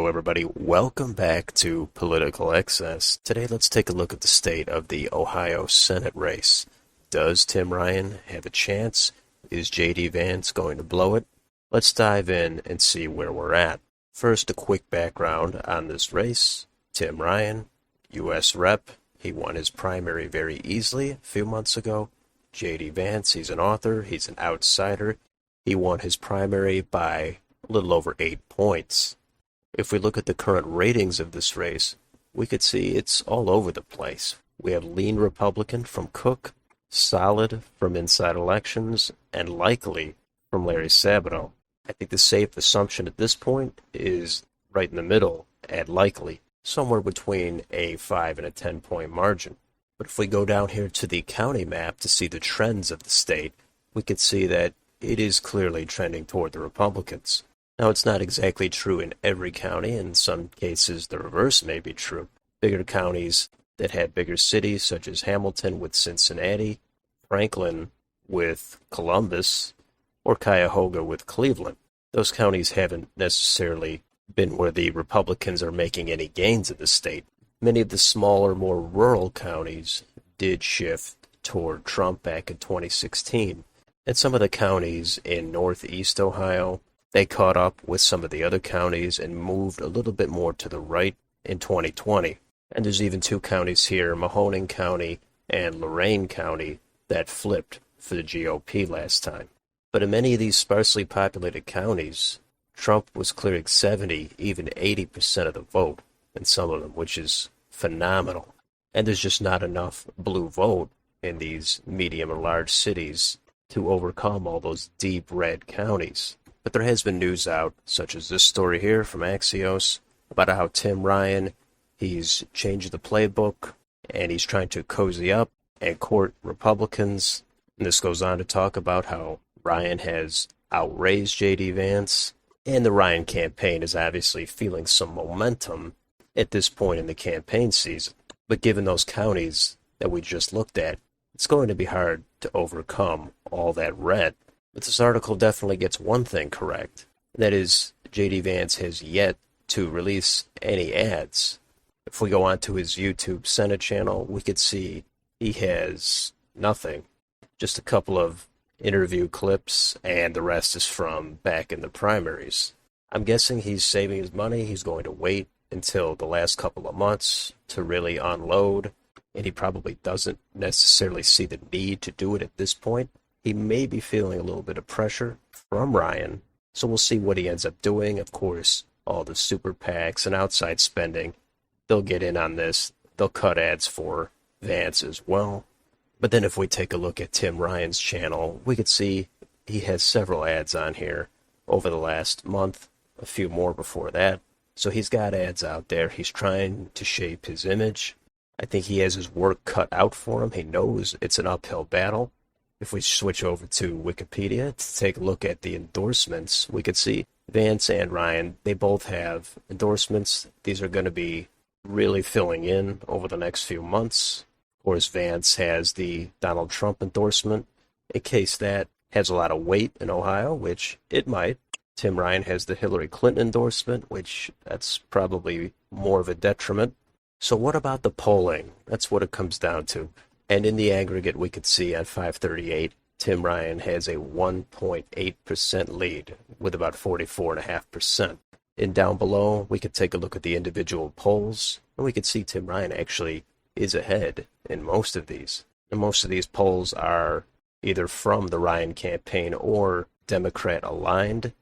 everybody. Welcome back to Political Excess. Today, let's take a look at the state of the Ohio Senate race. Does Tim Ryan have a chance? Is J.D. Vance going to blow it? Let's dive in and see where we're at. First, a quick background on this race. Tim Ryan, U.S. Rep. He won his primary very easily a few months ago. J.D. Vance, he's an author. He's an outsider. He won his primary by a little over 8 points. If we look at the current ratings of this race, we could see it's all over the place. We have lean Republican from Cook, solid from Inside Elections, and likely from Larry Sabato. I think the safe assumption at this point is right in the middle at likely, somewhere between a 5 and a 10-point margin. But if we go down here to the county map to see the trends of the state, we could see that it is clearly trending toward the Republicans. Now, it's not exactly true in every county. In some cases, the reverse may be true. Bigger counties that have bigger cities, such as Hamilton with Cincinnati, Franklin with Columbus, or Cuyahoga with Cleveland. Those counties haven't necessarily been where the Republicans are making any gains in the state. Many of the smaller, more rural counties did shift toward Trump back in 2016. And some of the counties in northeast Ohio, they caught up with some of the other counties and moved a little bit more to the right in 2020. And there's even two counties here, Mahoning County and Lorain County, that flipped for the GOP last time. But in many of these sparsely populated counties, Trump was clearing 70, even 80% of the vote in some of them, which is phenomenal. And there's just not enough blue vote in these medium and large cities to overcome all those deep red counties. But there has been news out, such as this story here from Axios, about how Tim Ryan, he's changed the playbook, and he's trying to cozy up and court Republicans. And this goes on to talk about how Ryan has outraised J.D. Vance, and the Ryan campaign is obviously feeling some momentum at this point in the campaign season. But given those counties that we just looked at, it's going to be hard to overcome all that red. But this article definitely gets one thing correct. That is, J.D. Vance has yet to release any ads. If we go onto his YouTube Senate channel, we could see he has nothing. Just a couple of interview clips, and the rest is from back in the primaries. I'm guessing he's saving his money. He's going to wait until the last couple of months to really unload, and he probably doesn't necessarily see the need to do it at this point. He may be feeling a little bit of pressure from Ryan, so we'll see what he ends up doing. Of course, all the super PACs and outside spending, they'll get in on this. They'll cut ads for Vance as well. But then if we take a look at Tim Ryan's channel, we could see he has several ads on here over the last month, a few more before that. So he's got ads out there. He's trying to shape his image. I think he has his work cut out for him. He knows it's an uphill battle. If we switch over to Wikipedia to take a look at the endorsements, we could see Vance and Ryan, they both have endorsements. These are going to be really filling in over the next few months. Of course, Vance has the Donald Trump endorsement, in case that has a lot of weight in Ohio, which it might. Tim Ryan has the Hillary Clinton endorsement, which that's probably more of a detriment. So what about the polling? That's what it comes down to. And in the aggregate, we could see at 538, Tim Ryan has a 1.8% lead with about 44.5%. And down below, we could take a look at the individual polls, and we could see Tim Ryan actually is ahead in most of these. And most of these polls are either from the Ryan campaign or Democrat aligned,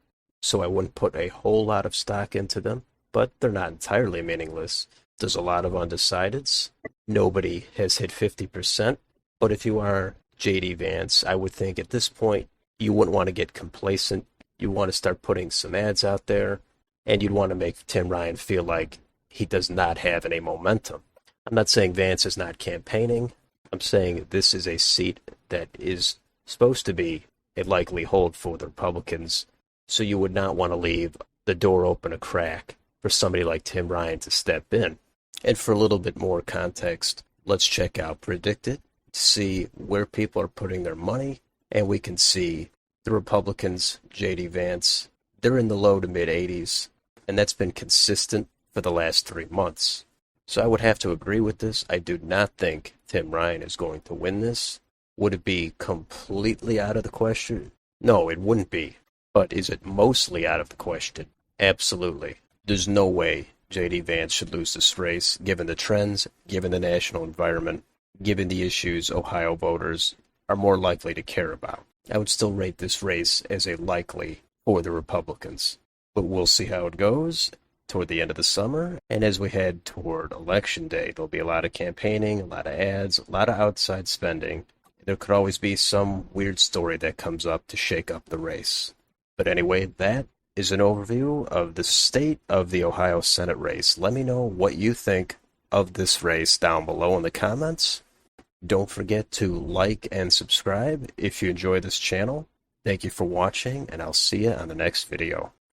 so I wouldn't put a whole lot of stock into them, but they're not entirely meaningless. There's a lot of undecideds. Nobody has hit 50%. But if you are J.D. Vance, I would think at this point you wouldn't want to get complacent. You want to start putting some ads out there, and you'd want to make Tim Ryan feel like he does not have any momentum. I'm not saying Vance is not campaigning. I'm saying this is a seat that is supposed to be a likely hold for the Republicans, so you would not want to leave the door open a crack for somebody like Tim Ryan to step in. And for a little bit more context, let's check out Predicted to see where people are putting their money, and we can see the Republicans, J.D. Vance, they're in the low to mid 80s. and that's been consistent for the last 3 months. So I would have to agree with this. I do not think Tim Ryan is going to win this. Would it be completely out of the question? No, it wouldn't be. But is it mostly out of the question? Absolutely. There's no way J.D. Vance should lose this race, given the trends, given the national environment, given the issues Ohio voters are more likely to care about. I would still rate this race as a likely for the Republicans. But we'll see how it goes toward the end of the summer, and as we head toward Election Day, there'll be a lot of campaigning, a lot of ads, a lot of outside spending. There could always be some weird story that comes up to shake up the race. But anyway, that is an overview of the state of the Ohio Senate race. Let me know what you think of this race down below in the comments. Don't forget to like and subscribe if you enjoy this channel. Thank you for watching, and I'll see you on the next video.